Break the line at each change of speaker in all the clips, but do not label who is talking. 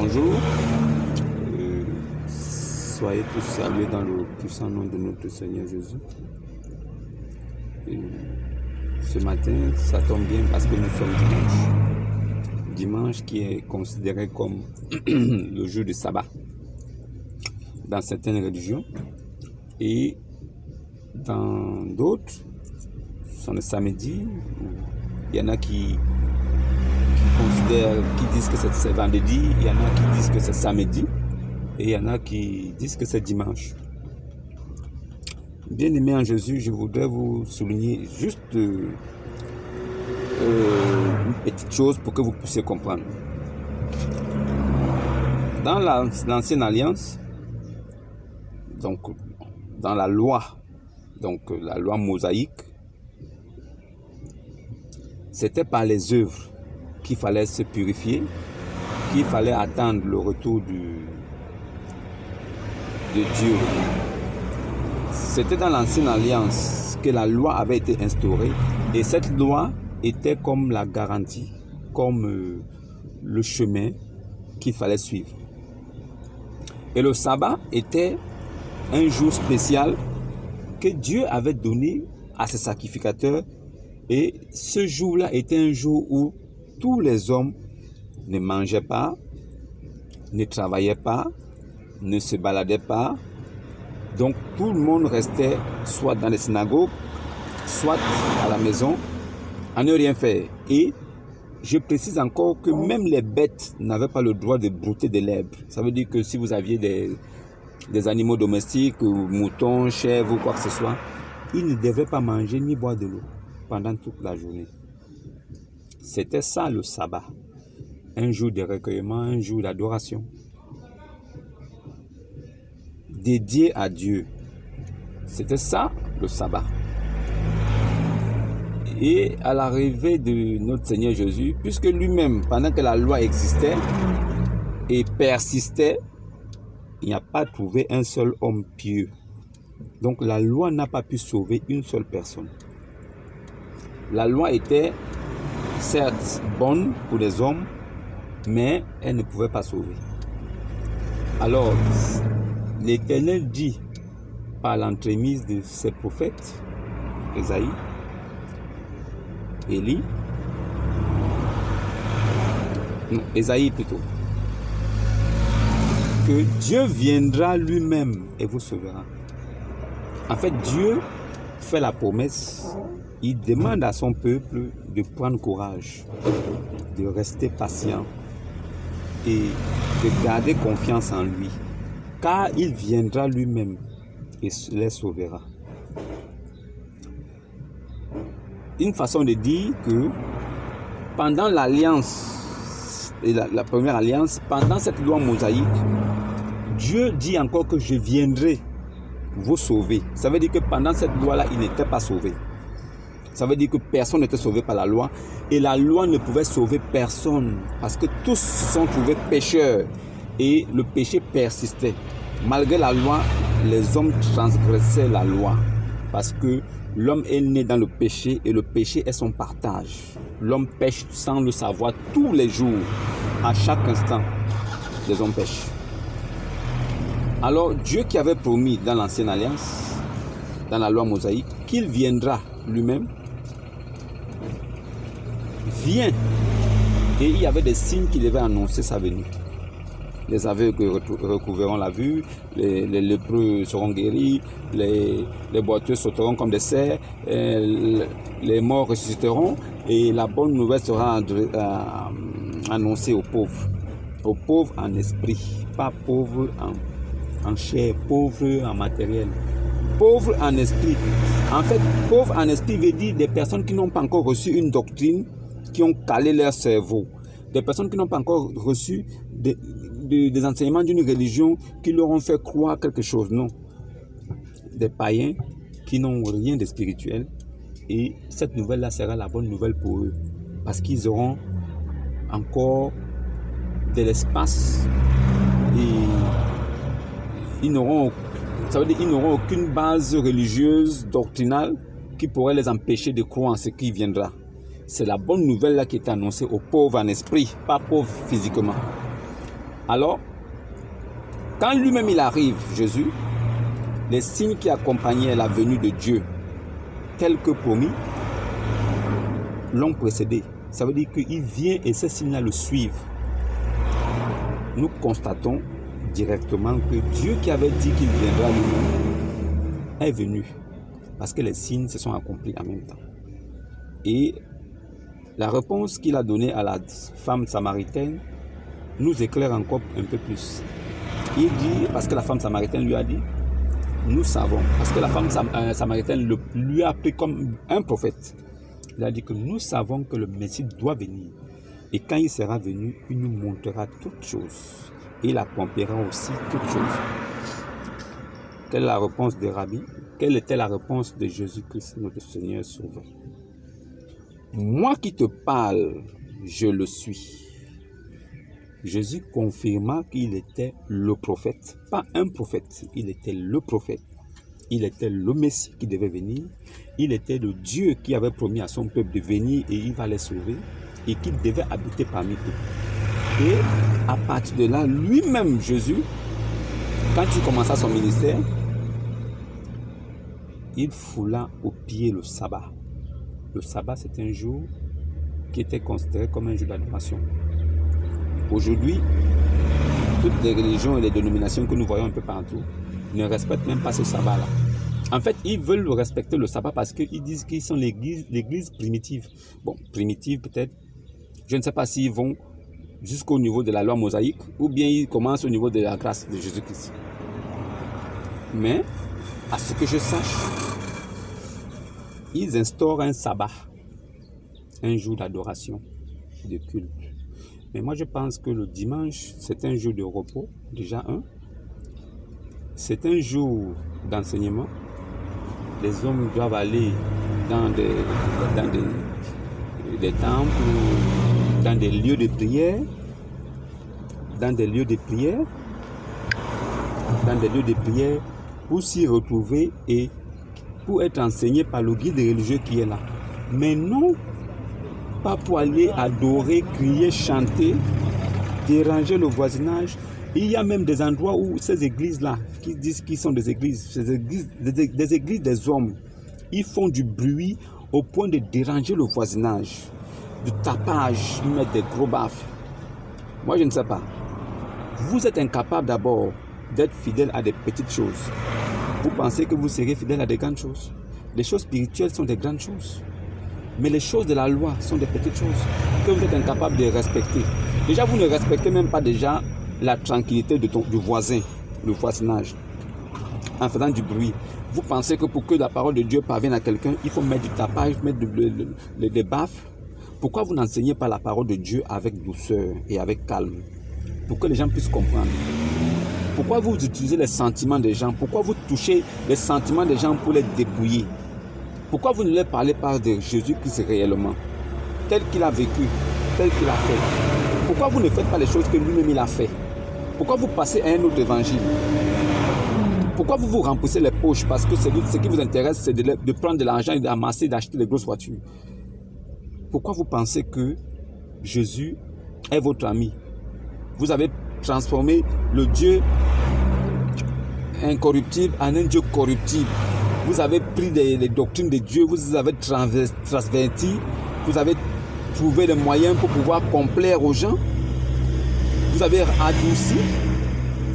Bonjour, soyez tous salués dans le puissant nom de notre Seigneur Jésus. Ce matin, ça tombe bien parce que nous sommes dimanche. Dimanche qui est considéré comme le jour de sabbat dans certaines religions. Et dans d'autres, c'est le samedi. Il y en a qui disent que c'est vendredi, il y en a qui disent que c'est samedi, et il y en a qui disent que c'est dimanche. Bien-aimés en Jésus, je voudrais vous souligner juste une petite chose pour que vous puissiez comprendre. Dans l'ancienne alliance, donc dans la loi mosaïque, c'était par les œuvres qu'il fallait se purifier, qu'il fallait attendre le retour de Dieu. C'était dans l'ancienne alliance que la loi avait été instaurée et cette loi était comme la garantie, comme le chemin qu'il fallait suivre. Et le sabbat était un jour spécial que Dieu avait donné à ses sacrificateurs, et ce jour-là était un jour où tous les hommes ne mangeaient pas, ne travaillaient pas, ne se baladaient pas. Donc tout le monde restait soit dans les synagogues, soit à la maison, à ne rien faire. Et je précise encore que même les bêtes n'avaient pas le droit de brouter de l'herbe. Ça veut dire que si vous aviez des animaux domestiques, moutons, chèvres ou quoi que ce soit, ils ne devaient pas manger ni boire de l'eau pendant toute la journée. C'était ça le sabbat, un jour de recueillement, un jour d'adoration, dédié à Dieu. C'était ça le sabbat. Et à l'arrivée de notre Seigneur Jésus, puisque lui-même, pendant que la loi existait et persistait, il n'y a pas trouvé un seul homme pieux. Donc la loi n'a pas pu sauver une seule personne. La loi était certes bonne pour les hommes, mais elle ne pouvait pas sauver. Alors, l'Éternel dit par l'entremise de ses prophètes, Ésaïe, Ésaïe plutôt, que Dieu viendra lui-même et vous sauvera. En fait, Dieu fait la promesse, il demande à son peuple de prendre courage, de rester patient et de garder confiance en lui, car il viendra lui-même et les sauvera. Une façon de dire que pendant l'alliance, la première alliance, pendant cette loi mosaïque, Dieu dit encore que je viendrai vous sauver. Ça veut dire que pendant cette loi-là, il n'était pas sauvé. Ça veut dire que personne n'était sauvé par la loi et la loi ne pouvait sauver personne parce que tous se sont trouvés pécheurs et le péché persistait. Malgré la loi, les hommes transgressaient la loi parce que l'homme est né dans le péché et le péché est son partage. L'homme pêche sans le savoir tous les jours, à chaque instant, les hommes pêchent. Alors Dieu qui avait promis dans l'ancienne alliance, dans la loi mosaïque, qu'il viendra lui-même, vient. Et il y avait des signes qui devaient annoncer sa venue. Les aveugles recouvreront la vue, les lépreux seront guéris, les boiteux sauteront comme des cerfs, les morts ressusciteront et la bonne nouvelle sera annoncée aux pauvres en esprit, pas pauvres en chair, pauvres en matériel, pauvres en esprit. En fait, pauvres en esprit veut dire des personnes qui n'ont pas encore reçu une doctrine, qui ont calé leur cerveau, des personnes qui n'ont pas encore reçu des enseignements d'une religion qui leur ont fait croire quelque chose. Non, des païens qui n'ont rien de spirituel, et cette nouvelle-là sera la bonne nouvelle pour eux parce qu'ils auront encore de l'espace et ils n'auront aucune base religieuse, doctrinale qui pourrait les empêcher de croire en ce qui viendra. C'est la bonne nouvelle là qui est annoncée aux pauvres en esprit, pas pauvres physiquement. Alors, quand lui-même il arrive, Jésus, les signes qui accompagnaient la venue de Dieu, tels que promis, l'ont précédé. Ça veut dire qu'il vient et ces signes-là le suivent. Nous constatons directement que Dieu qui avait dit qu'il viendra lui-même est venu. Parce que les signes se sont accomplis en même temps. Et la réponse qu'il a donnée à la femme samaritaine nous éclaire encore un peu plus. Il dit, parce que la femme samaritaine lui a dit, nous savons, parce que la femme samaritaine lui a appelé comme un prophète. Il a dit que nous savons que le Messie doit venir. Et quand il sera venu, il nous montrera toutes choses. Et il accomplira aussi toutes choses. Quelle est la réponse de Rabbi? Quelle était la réponse de Jésus-Christ, notre Seigneur Sauveur? Moi qui te parle, je le suis. Jésus confirma qu'il était le prophète. Pas un prophète, il était le prophète. Il était le Messie qui devait venir. Il était le Dieu qui avait promis à son peuple de venir et il va les sauver. Et qu'il devait habiter parmi eux. Et à partir de là, lui-même, Jésus, quand il commença son ministère, il foula au pied le sabbat. Le sabbat, c'est un jour qui était considéré comme un jour d'adoration. Aujourd'hui, toutes les religions et les dénominations que nous voyons un peu partout ne respectent même pas ce sabbat-là. En fait, ils veulent respecter le sabbat parce qu'ils disent qu'ils sont l'église primitive. Bon, primitive peut-être, je ne sais pas s'ils vont jusqu'au niveau de la loi mosaïque ou bien ils commencent au niveau de la grâce de Jésus-Christ. Mais, à ce que je sache, ils instaurent un sabbat, un jour d'adoration, de culte. Mais moi je pense que le dimanche, c'est un jour de repos, déjà un. C'est un jour d'enseignement. Les hommes doivent aller dans des temples, dans des lieux de prière, pour s'y retrouver et pour être enseigné par le guide religieux qui est là. Mais non, pas pour aller adorer, crier, chanter, déranger le voisinage. Il y a même des endroits où ces églises-là, qui disent qu'ils sont des églises, des églises des hommes, ils font du bruit au point de déranger le voisinage, du tapage, ils mettent des gros baffes. Moi, je ne sais pas. Vous êtes incapable d'abord d'être fidèle à des petites choses. Vous pensez que vous serez fidèle à des grandes choses. Les choses spirituelles sont des grandes choses. Mais les choses de la loi sont des petites choses que vous êtes incapable de respecter. Déjà, vous ne respectez même pas déjà la tranquillité du voisin, le voisinage, en faisant du bruit. Vous pensez que pour que la parole de Dieu parvienne à quelqu'un, il faut mettre du tapage, mettre des baffes. Pourquoi vous n'enseignez pas la parole de Dieu avec douceur et avec calme, pour que les gens puissent comprendre? Pourquoi vous utilisez les sentiments des gens? Pourquoi vous touchez les sentiments des gens pour les dépouiller? Pourquoi vous ne leur parlez pas de Jésus-Christ réellement, tel qu'il a vécu, tel qu'il a fait? Pourquoi vous ne faites pas les choses que lui-même il a fait? Pourquoi vous passez à un autre évangile? Pourquoi vous vous remplissez les poches? Parce que ce qui vous intéresse, c'est de prendre de l'argent et d'amasser, d'acheter des grosses voitures. Pourquoi vous pensez que Jésus est votre ami? Vous avez transformé le Dieu incorruptible en un Dieu corruptible. Vous avez pris les doctrines de Dieu, vous avez transverti, vous avez trouvé les moyens pour pouvoir complaire aux gens. Vous avez adouci.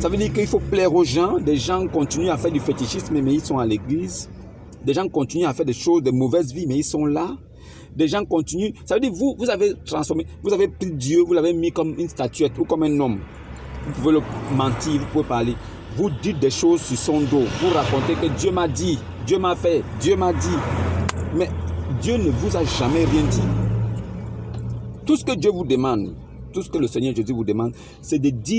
Ça veut dire qu'il faut plaire aux gens. Des gens continuent à faire du fétichisme, mais ils sont à l'église. Des gens continuent à faire des choses de mauvaise vie, mais ils sont là. Des gens continuent. Ça veut dire vous avez transformé, vous avez pris Dieu, vous l'avez mis comme une statuette ou comme un homme. Vous pouvez le mentir, vous pouvez parler. Vous dites des choses sur son dos. Vous racontez que Dieu m'a dit, Dieu m'a fait, Dieu m'a dit. Mais Dieu ne vous a jamais rien dit. Tout ce que Dieu vous demande, tout ce que le Seigneur Jésus vous demande, c'est de dire